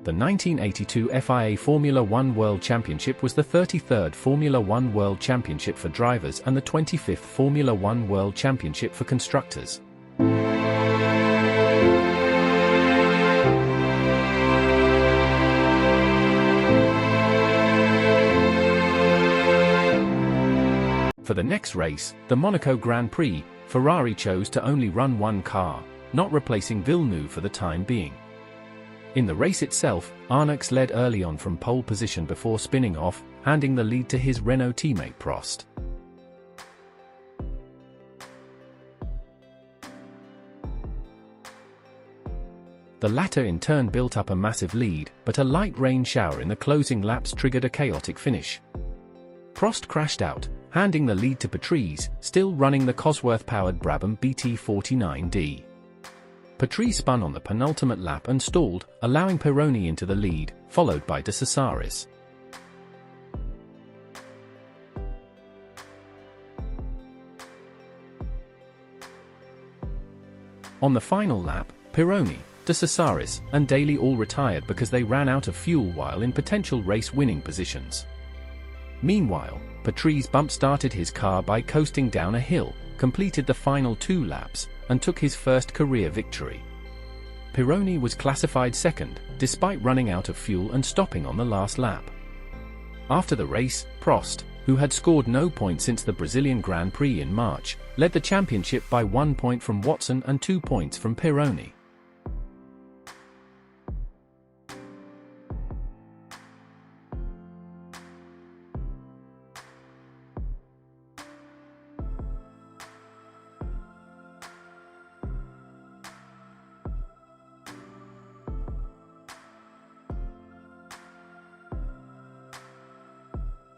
The 1982 FIA Formula One World Championship was the 33rd Formula One World Championship for drivers and the 25th Formula One World Championship for constructors. For the next race, the Monaco Grand Prix, Ferrari chose to only run one car, not replacing Villeneuve for the time being. In the race itself, Arnoux led early on from pole position before spinning off, handing the lead to his Renault teammate Prost. The latter in turn built up a massive lead, but a light rain shower in the closing laps triggered a chaotic finish. Prost crashed out, handing the lead to Patrese, still running the Cosworth-powered Brabham BT49D. Patrese spun on the penultimate lap and stalled, allowing Pironi into the lead, followed by De Cesaris. On the final lap, Pironi, De Cesaris, and Daly all retired because they ran out of fuel while in potential race-winning positions. Meanwhile, Patrese bump-started his car by coasting down a hill, completed the final 2 laps, and took his first career victory. Pironi was classified second, despite running out of fuel and stopping on the last lap. After the race, Prost, who had scored no points since the Brazilian Grand Prix in March, led the championship by 1 point from Watson and 2 points from Pironi.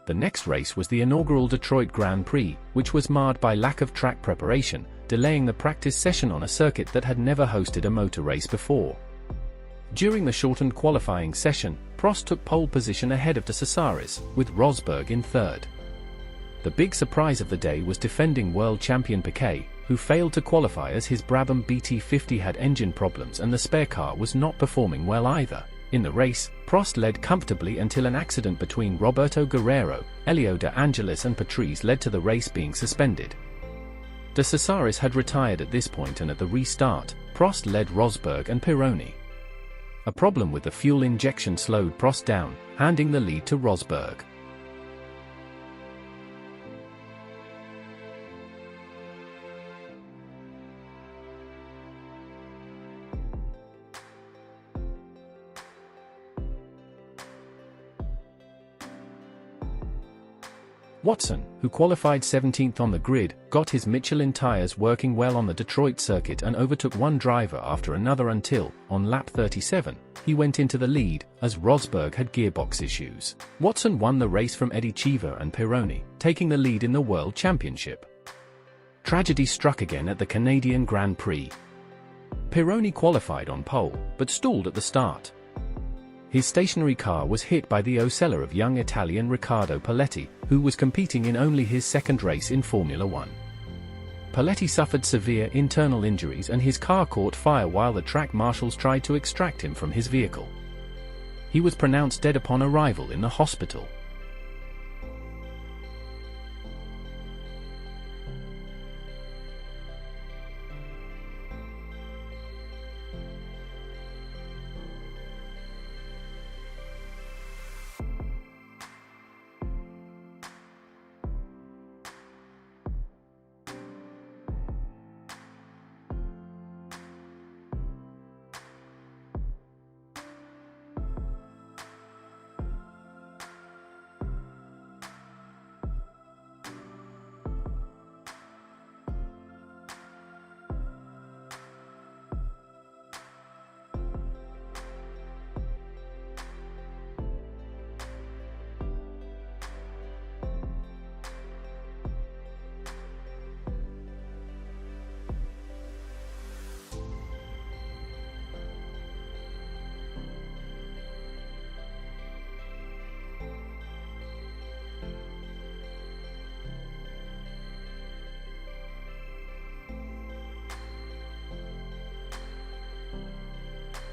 The next race was the inaugural Detroit Grand Prix, which was marred by lack of track preparation, delaying the practice session on a circuit that had never hosted a motor race before. During the shortened qualifying session, Prost took pole position ahead of De Cesaris, with Rosberg in third. The big surprise of the day was defending world champion Piquet, who failed to qualify as his Brabham BT50 had engine problems and the spare car was not performing well either. In the race, Prost led comfortably until an accident between Roberto Guerrero, Elio De Angelis and Patrese led to the race being suspended. De Cesaris had retired at this point and at the restart, Prost led Rosberg and Pironi. A problem with the fuel injection slowed Prost down, handing the lead to Rosberg. Watson, who qualified 17th on the grid, got his Michelin tires working well on the Detroit circuit and overtook one driver after another until, on lap 37, he went into the lead, as Rosberg had gearbox issues. Watson won the race from Eddie Cheever and Pironi, taking the lead in the World Championship. Tragedy struck again at the Canadian Grand Prix. Pironi qualified on pole, but stalled at the start. His stationary car was hit by the Ocella of young Italian Riccardo Paletti, who was competing in only his second race in Formula One. Paletti suffered severe internal injuries and his car caught fire while the track marshals tried to extract him from his vehicle. He was pronounced dead upon arrival in the hospital.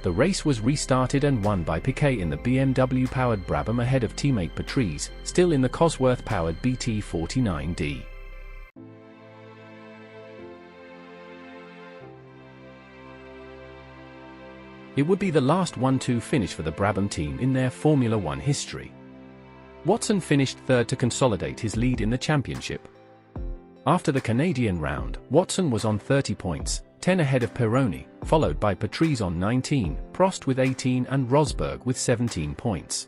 The race was restarted and won by Piquet in the BMW-powered Brabham ahead of teammate Patrese, still in the Cosworth-powered BT49D. It would be the last 1-2 finish for the Brabham team in their Formula One history. Watson finished third to consolidate his lead in the championship. After the Canadian round, Watson was on 30 points, 10 ahead of Pironi, followed by Patrese on 19, Prost with 18 and Rosberg with 17 points.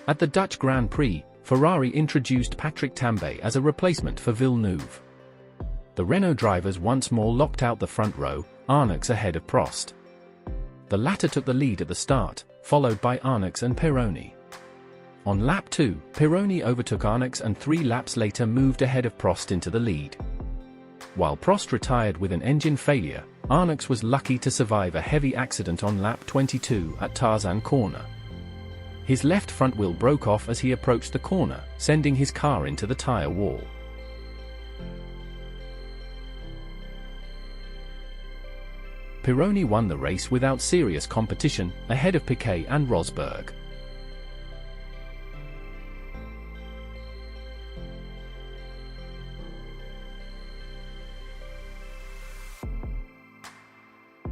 At the Dutch Grand Prix, Ferrari introduced Patrick Tambay as a replacement for Villeneuve. The Renault drivers once more locked out the front row, Arnoux ahead of Prost. The latter took the lead at the start, followed by Arnoux and Pironi. On lap 2, Pironi overtook Arnoux and 3 laps later moved ahead of Prost into the lead. While Prost retired with an engine failure, Arnoux was lucky to survive a heavy accident on lap 22 at Tarzan Corner. His left front wheel broke off as he approached the corner, sending his car into the tyre wall. Pironi won the race without serious competition, ahead of Piquet and Rosberg.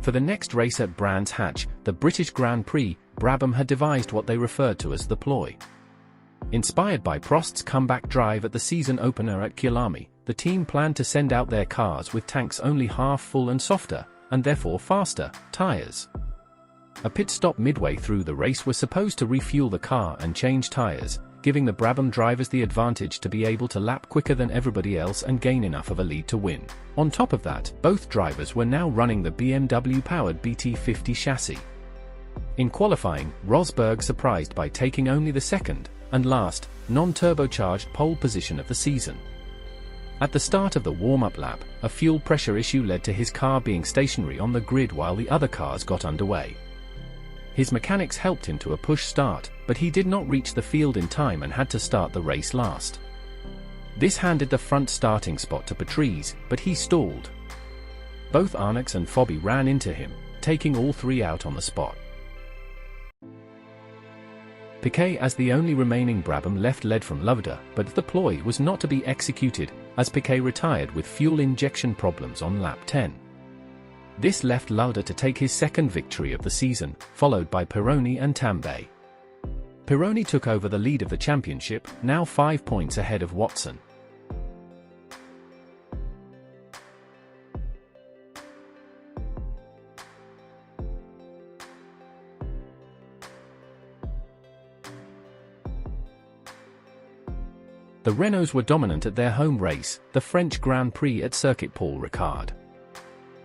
For the next race at Brands Hatch, the British Grand Prix, Brabham had devised what they referred to as the ploy. Inspired by Prost's comeback drive at the season opener at Kyalami, the team planned to send out their cars with tanks only half full and softer, and therefore faster, tyres. A pit stop midway through the race was supposed to refuel the car and change tyres, giving the Brabham drivers the advantage to be able to lap quicker than everybody else and gain enough of a lead to win. On top of that, both drivers were now running the BMW-powered BT50 chassis. In qualifying, Rosberg surprised by taking only the second, and last, non-turbocharged pole position of the season. At the start of the warm-up lap, a fuel pressure issue led to his car being stationary on the grid while the other cars got underway. His mechanics helped him to a push start, but he did not reach the field in time and had to start the race last. This handed the front starting spot to Patrese, but he stalled. Both Arnoux and Fobby ran into him, taking all 3 out on the spot. Piquet, as the only remaining Brabham left, led from Lovda, but the ploy was not to be executed, as Piquet retired with fuel injection problems on lap 10. This left Lauda to take his second victory of the season, followed by Pironi and Tambay. Pironi took over the lead of the championship, now 5 points ahead of Watson. The Renaults were dominant at their home race, the French Grand Prix at Circuit Paul Ricard.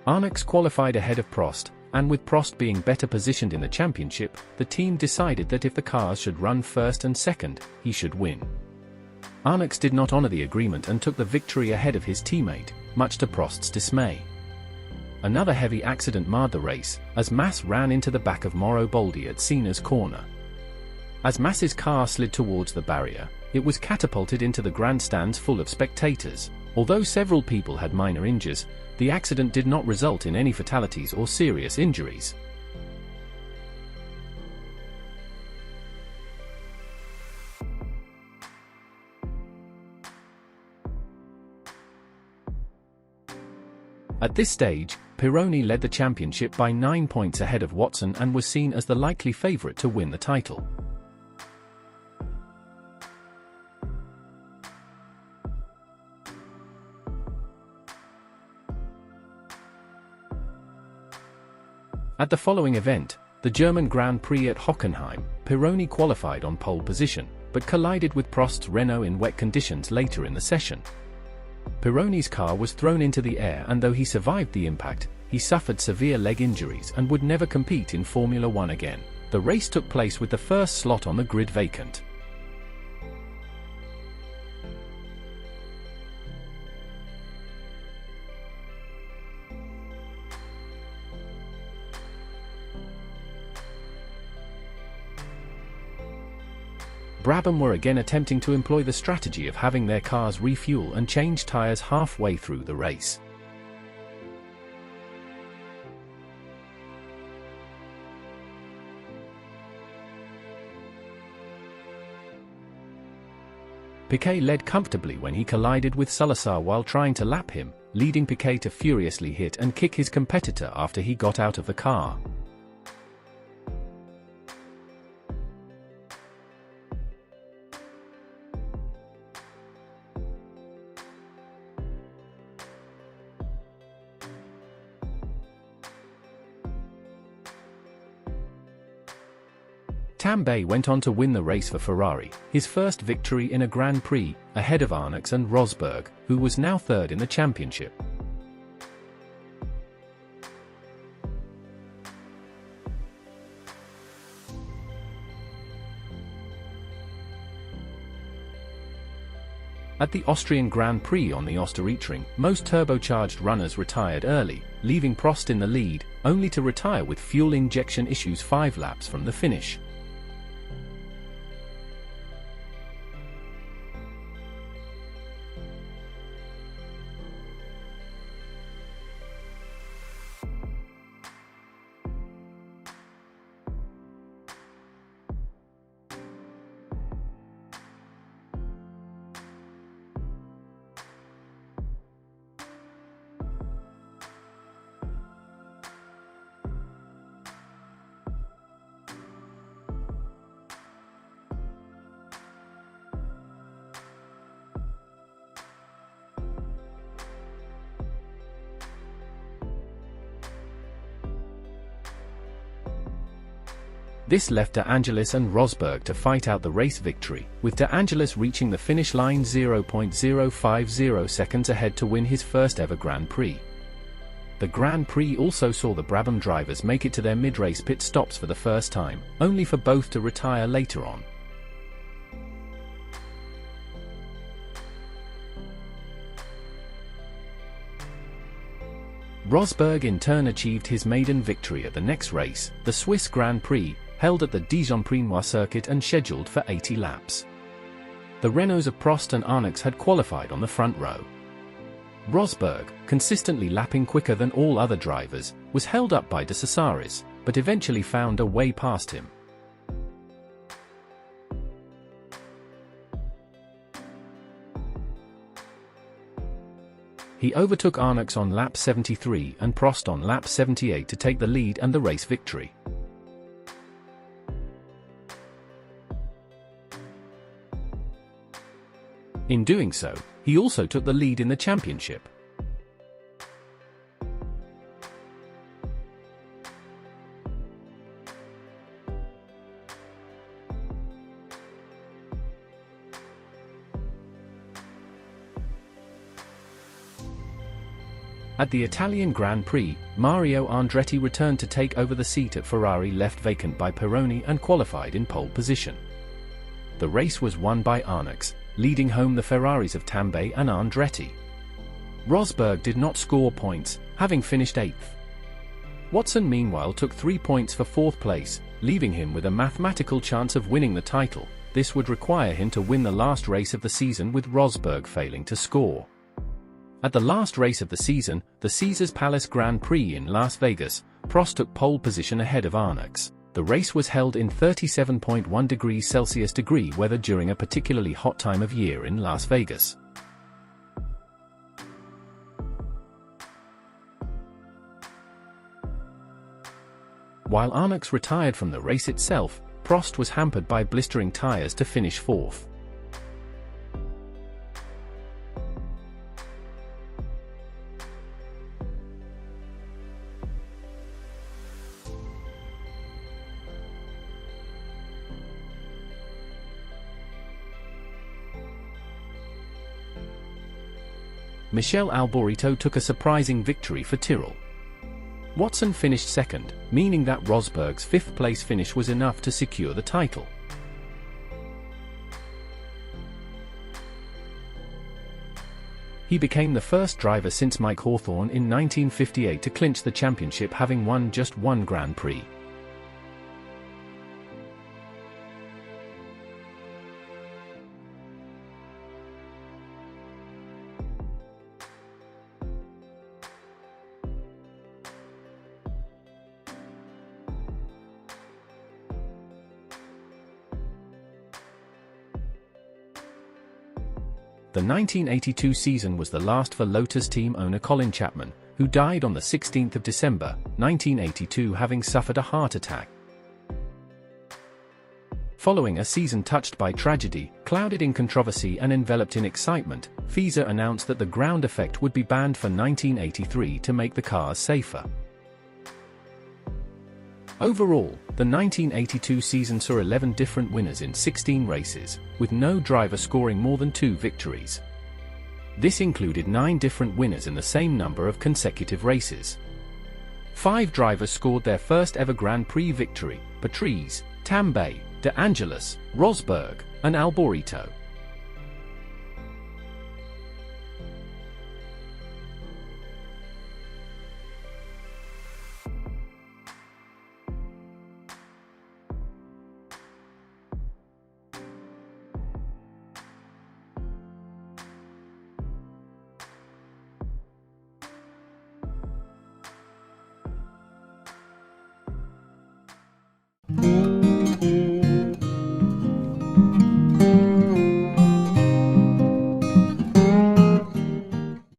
Arnoux qualified ahead of Prost, and with Prost being better positioned in the championship, the team decided that if the cars should run first and second, he should win. Arnoux did not honor the agreement and took the victory ahead of his teammate, much to Prost's dismay. Another heavy accident marred the race, as Mass ran into the back of Mauro Boldi at Senna's corner. As Mass's car slid towards the barrier, it was catapulted into the grandstands full of spectators. Although several people had minor injuries, the accident did not result in any fatalities or serious injuries. At this stage, Pironi led the championship by 9 points ahead of Watson and was seen as the likely favorite to win the title. At the following event, the German Grand Prix at Hockenheim, Pironi qualified on pole position, but collided with Prost's Renault in wet conditions later in the session. Pironi's car was thrown into the air, and though he survived the impact, he suffered severe leg injuries and would never compete in Formula One again. The race took place with the first slot on the grid vacant. Brabham were again attempting to employ the strategy of having their cars refuel and change tyres halfway through the race. Piquet led comfortably when he collided with Salazar while trying to lap him, leading Piquet to furiously hit and kick his competitor after he got out of the car. Tambay went on to win the race for Ferrari, his first victory in a Grand Prix, ahead of Arnoux and Rosberg, who was now third in the championship. At the Austrian Grand Prix on the Osterreitring, most turbocharged runners retired early, leaving Prost in the lead, only to retire with fuel injection issues 5 laps from the finish. This left De Angelis and Rosberg to fight out the race victory, with De Angelis reaching the finish line 0.050 seconds ahead to win his first ever Grand Prix. The Grand Prix also saw the Brabham drivers make it to their mid-race pit stops for the first time, only for both to retire later on. Rosberg in turn achieved his maiden victory at the next race, the Swiss Grand Prix, held at the Dijon-Prenois circuit and scheduled for 80 laps. The Renaults of Prost and Arnoux had qualified on the front row. Rosberg, consistently lapping quicker than all other drivers, was held up by de Cesaris, but eventually found a way past him. He overtook Arnoux on lap 73 and Prost on lap 78 to take the lead and the race victory. In doing so, he also took the lead in the championship. At the Italian Grand Prix, Mario Andretti returned to take over the seat at Ferrari left vacant by Pironi and qualified in pole position. The race was won by Arnoux, leading home the Ferraris of Tambay and Andretti. Rosberg did not score points, having finished 8th. Watson meanwhile took 3 points for 4th place, leaving him with a mathematical chance of winning the title. This would require him to win the last race of the season, with Rosberg failing to score. At the last race of the season, the Caesars Palace Grand Prix in Las Vegas, Prost took pole position ahead of Arnoux. The race was held in 37.1 degrees Celsius weather during a particularly hot time of year in Las Vegas. While Arnoux retired from the race itself, Prost was hampered by blistering tyres to finish 4th. Michele Alboreto took a surprising victory for Tyrrell. Watson finished 2nd, meaning that Rosberg's 5th place finish was enough to secure the title. He became the first driver since Mike Hawthorn in 1958 to clinch the championship, having won just one Grand Prix. The 1982 season was the last for Lotus team owner Colin Chapman, who died on the 16th of December, 1982, having suffered a heart attack. Following a season touched by tragedy, clouded in controversy and enveloped in excitement, FISA announced that the ground effect would be banned for 1983 to make the cars safer. Overall, the 1982 season saw 11 different winners in 16 races, with no driver scoring more than 2 victories. This included 9 different winners in the same number of consecutive races. 5 drivers scored their first ever Grand Prix victory: Patrese, Tambay, De Angelis, Rosberg, and Alboreto.